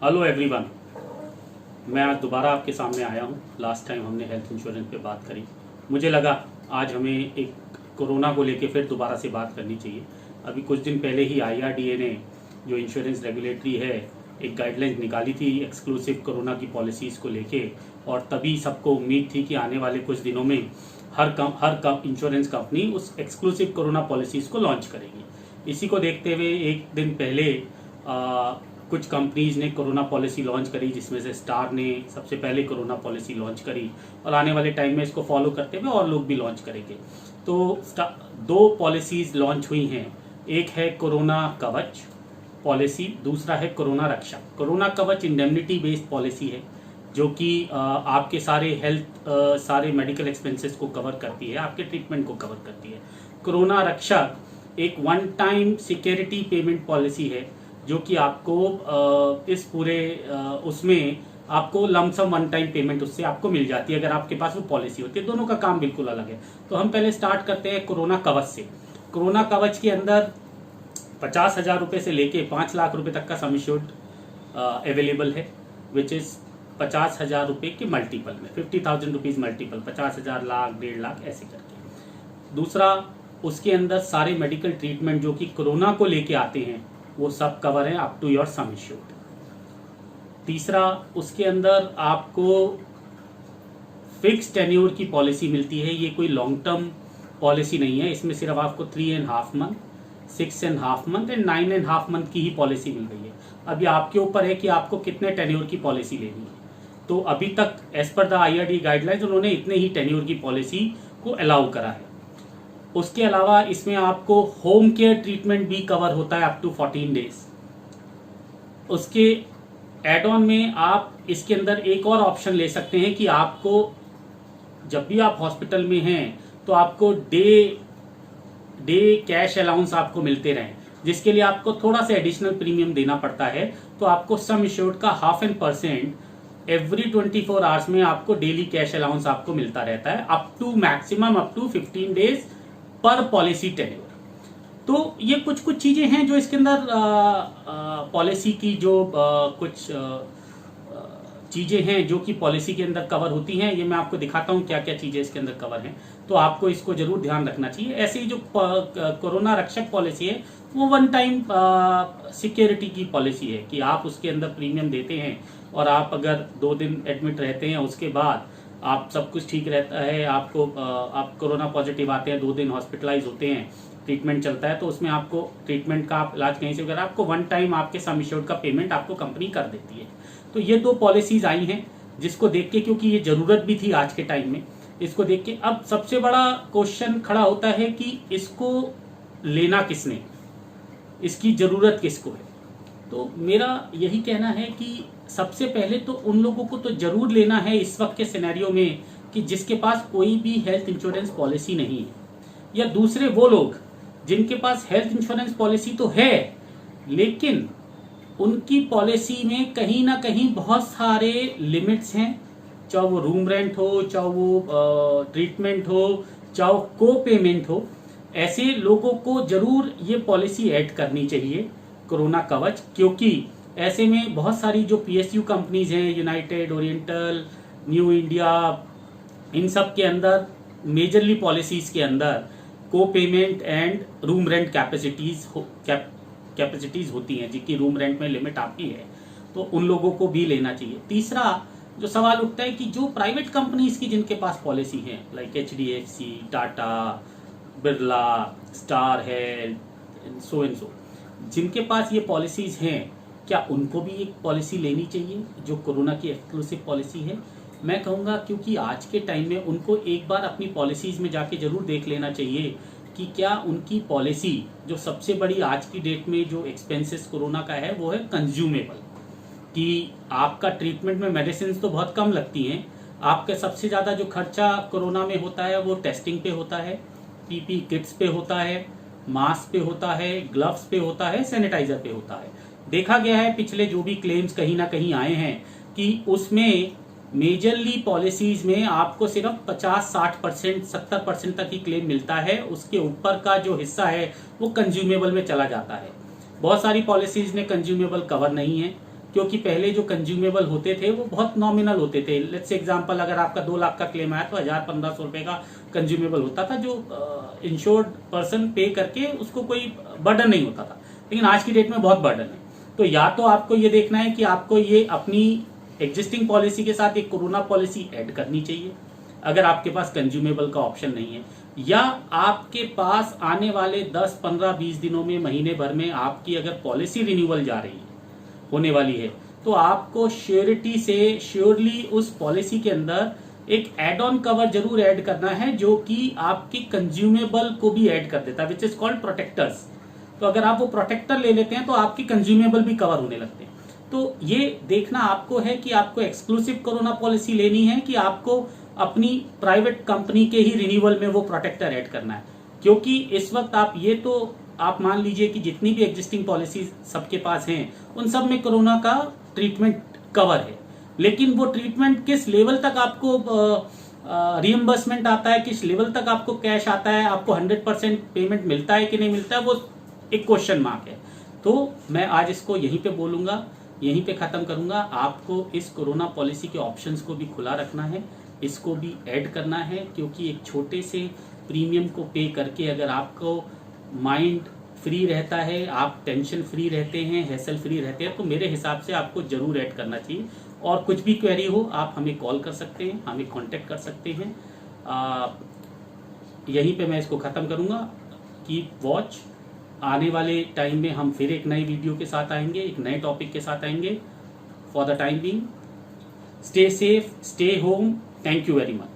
Hello everyone. मैं आज दोबारा आपके सामने आया हूँ। लास्ट टाइम हमने हेल्थ इंश्योरेंस पे बात करी। मुझे लगा आज हमें एक कोरोना को लेके फिर दोबारा से बात करनी चाहिए। अभी कुछ दिन पहले ही IRDA ने जो इंश्योरेंस रेगुलेटरी है एक गाइडलाइन निकाली थी एक्सक्लूसिव कोरोना की पॉलिसीज़ को लेके, और तभी सबको उम्मीद थी कि आने वाले कुछ दिनों में हर इंश्योरेंस कंपनी उस एक्सक्लूसिव कोरोना पॉलिसीज़ को लॉन्च करेगी। इसी को देखते हुए एक दिन पहले कुछ कंपनीज ने कोरोना पॉलिसी लॉन्च करी, जिसमें से स्टार ने सबसे पहले कोरोना पॉलिसी लॉन्च करी, और आने वाले टाइम में इसको फॉलो करते हुए और लोग भी लॉन्च करेंगे। तो दो पॉलिसीज लॉन्च हुई हैं। एक है कोरोना कवच पॉलिसी, दूसरा है कोरोना रक्षा। कोरोना कवच इंडेमनिटी बेस्ड पॉलिसी है जो कि आपके सारे मेडिकल एक्सपेंसेस को कवर करती है, आपके ट्रीटमेंट को कवर करती है। कोरोना रक्षा एक one time security payment policy है जो कि आपको इस पूरे उसमें आपको लमसम वन टाइम पेमेंट उससे आपको मिल जाती है अगर आपके पास वो पॉलिसी होती है। दोनों का काम बिल्कुल अलग है। तो हम पहले स्टार्ट करते हैं कोरोना कवच से। कोरोना कवच के अंदर 50,000 रुपये से लेके 5 लाख रुपए तक का सम एश्योर्ड अवेलेबल है, विच इज 50,000 रुपये के मल्टीपल में, 50,000 रुपीज मल्टीपल, 50,000, लाख, 1.5 लाख ऐसे करके। दूसरा, उसके अंदर सारे मेडिकल ट्रीटमेंट जो कि कोरोना को लेके आते हैं वो सब कवर है up to your sum assured. तीसरा, उसके अंदर आपको फिक्स टेन्योर की पॉलिसी मिलती है। ये कोई लॉन्ग टर्म पॉलिसी नहीं है। इसमें सिर्फ आपको 3.5 मंथ, 6.5 मंथ एंड 9.5 मंथ की ही पॉलिसी मिल रही है। अभी आपके ऊपर है कि आपको कितने टेन्योर की पॉलिसी लेनी है। तो अभी तक as per the IRDA guidelines उन्होंने इतने ही टेन्योर की पॉलिसी को अलाउ करा है। उसके अलावा इसमें आपको होम केयर ट्रीटमेंट भी कवर होता है अप टू 14 डेज। उसके एड ऑन में आप इसके अंदर एक और ऑप्शन ले सकते हैं कि आपको जब भी आप हॉस्पिटल में हैं तो आपको डे कैश अलाउंस आपको मिलते रहें, जिसके लिए आपको थोड़ा सा एडिशनल प्रीमियम देना पड़ता है। तो आपको सम एश्योर्ड का 0.5% एवरी 24 आवर्स में आपको डेली कैश अलाउंस आपको मिलता रहता है अप टू 15 डेज पर पॉलिसी टेन्योर। तो ये कुछ चीजें हैं जो इसके अंदर पॉलिसी की जो कुछ चीजें हैं जो कि पॉलिसी के अंदर कवर होती हैं। ये मैं आपको दिखाता हूँ क्या क्या चीजें इसके अंदर कवर हैं, तो आपको इसको जरूर ध्यान रखना चाहिए। ऐसे ही जो कोरोना रक्षक पॉलिसी है वो वन टाइम सिक्योरिटी की पॉलिसी है कि आप उसके अंदर प्रीमियम देते हैं और आप अगर 2 दिन एडमिट रहते हैं, उसके बाद आप सब कुछ ठीक रहता है, आप कोरोना पॉजिटिव आते हैं, 2 दिन हॉस्पिटलाइज होते हैं, ट्रीटमेंट चलता है, तो उसमें आपको ट्रीटमेंट का इलाज कहीं से वगैरह आपको वन टाइम आपके सम एश्योर्ड का पेमेंट आपको कंपनी कर देती है। तो ये 2 पॉलिसीज आई हैं जिसको देख के, क्योंकि ये जरूरत भी थी आज के टाइम में, इसको देख के अब सबसे बड़ा क्वेश्चन खड़ा होता है कि इसको लेना किसने, इसकी जरूरत किसको है। तो मेरा यही कहना है कि सबसे पहले तो उन लोगों को तो जरूर लेना है इस वक्त के सिनेरियो में कि जिसके पास कोई भी हेल्थ इंश्योरेंस पॉलिसी नहीं है, या दूसरे वो लोग जिनके पास हेल्थ इंश्योरेंस पॉलिसी तो है लेकिन उनकी पॉलिसी में कहीं ना कहीं बहुत सारे लिमिट्स हैं, चाहे वो रूम रेंट हो, चाहे वो ट्रीटमेंट हो, चाहे वो को पेमेंट हो। ऐसे लोगों को जरूर ये पॉलिसी ऐड करनी चाहिए कोरोना कवच, क्योंकि ऐसे में बहुत सारी जो PSU कंपनीज हैं, यूनाइटेड, ओरिएंटल, न्यू इंडिया, इन सब के अंदर मेजरली पॉलिसीज के अंदर को payment and room rent capacities होती हैं, जिनकी रूम रेंट में लिमिट आती है, तो उन लोगों को भी लेना चाहिए। तीसरा जो सवाल उठता है कि जो प्राइवेट कंपनीज की जिनके पास पॉलिसी है, like HDFC, Tata, Birla, star health, so and so, जिनके पास ये पॉलिसीज हैं, क्या उनको भी एक पॉलिसी लेनी चाहिए जो कोरोना की एक्सक्लूसिव पॉलिसी है? मैं कहूँगा क्योंकि आज के टाइम में उनको एक बार अपनी पॉलिसीज में जाके जरूर देख लेना चाहिए कि क्या उनकी पॉलिसी, जो सबसे बड़ी आज की डेट में जो एक्सपेंसेस कोरोना का है वो है कंज्यूमेबल, कि आपका ट्रीटमेंट में मेडिसिन तो बहुत कम लगती हैं, आपका सबसे ज़्यादा जो खर्चा कोरोना में होता है वो टेस्टिंग पे होता है, PP किट्स पे होता है, मास्क पे होता है, ग्लव्स पे होता है, सैनिटाइजर पे होता है। देखा गया है पिछले जो भी क्लेम्स कहीं ना कहीं आए हैं कि उसमें मेजरली पॉलिसीज में आपको सिर्फ 50-60%, 70% तक ही क्लेम मिलता है। उसके ऊपर का जो हिस्सा है वो कंज्यूमेबल में चला जाता है। बहुत सारी पॉलिसीज ने कंज्यूमेबल कवर नहीं है, क्योंकि पहले जो कंज्यूमेबल होते थे वो बहुत नॉमिनल होते थे। लेट्स से एग्जांपल, अगर आपका 2 लाख का क्लेम आया तो 1000-1500 रुपए का कंज्यूमेबल होता था, जो इंश्योर्ड पर्सन पे करके उसको कोई बर्डन नहीं होता था। लेकिन आज की डेट में बहुत बर्डन है। तो या तो आपको ये देखना है कि आपको ये अपनी एग्जिस्टिंग पॉलिसी के साथ एक कोरोना पॉलिसी ऐड करनी चाहिए अगर आपके पास कंज्यूमेबल का ऑप्शन नहीं है, या आपके पास आने वाले 10, 15, 20 दिनों में, महीने भर में आपकी अगर पॉलिसी रिन्यूअल जा रही है, होने वाली है, तो आपको श्योरिटी से श्योरली उस पॉलिसी के अंदर एक एड ऑन कवर जरूर ऐड करना है जो कि आपकी कंज्यूमेबल को भी ऐड कर देता है, विच इज कॉल्ड प्रोटेक्टर्स। तो अगर आप वो प्रोटेक्टर ले लेते हैं तो आपकी कंज्यूमेबल भी कवर होने लगते हैं। तो ये देखना आपको है कि आपको एक्सक्लूसिव कोरोना पॉलिसी लेनी है कि आपको अपनी प्राइवेट कंपनी के ही रिन्यूअल में वो प्रोटेक्टर ऐड करना है। क्योंकि इस वक्त आप मान लीजिए कि जितनी भी एग्जिस्टिंग पॉलिसी सबके पास हैं, उन सब में कोरोना का ट्रीटमेंट कवर है, लेकिन वो ट्रीटमेंट किस लेवल तक आपको रिइंबर्समेंट आता है, किस लेवल तक आपको कैश आता है, आपको 100% पेमेंट मिलता है कि नहीं मिलता है, वो एक क्वेश्चन मार्क है। तो मैं आज इसको यहीं पे बोलूंगा, यहीं पे खत्म करूंगा। आपको इस कोरोना पॉलिसी के ऑप्शंस को भी खुला रखना है, इसको भी ऐड करना है, क्योंकि एक छोटे से प्रीमियम को पे करके अगर आपको माइंड फ्री रहता है, आप टेंशन फ्री रहते हैं, हैसल फ्री रहते हैं, तो मेरे हिसाब से आपको जरूर ऐड करना चाहिए। और कुछ भी क्वेरी हो आप हमें कॉल कर सकते हैं, हमें कांटेक्ट कर सकते हैं। यहीं पे मैं इसको ख़त्म करूँगा। कीप वॉच, आने वाले टाइम में हम फिर एक नई वीडियो के साथ आएंगे, एक नए टॉपिक के साथ आएंगे। For the time being, stay safe, stay home. Thank you very much.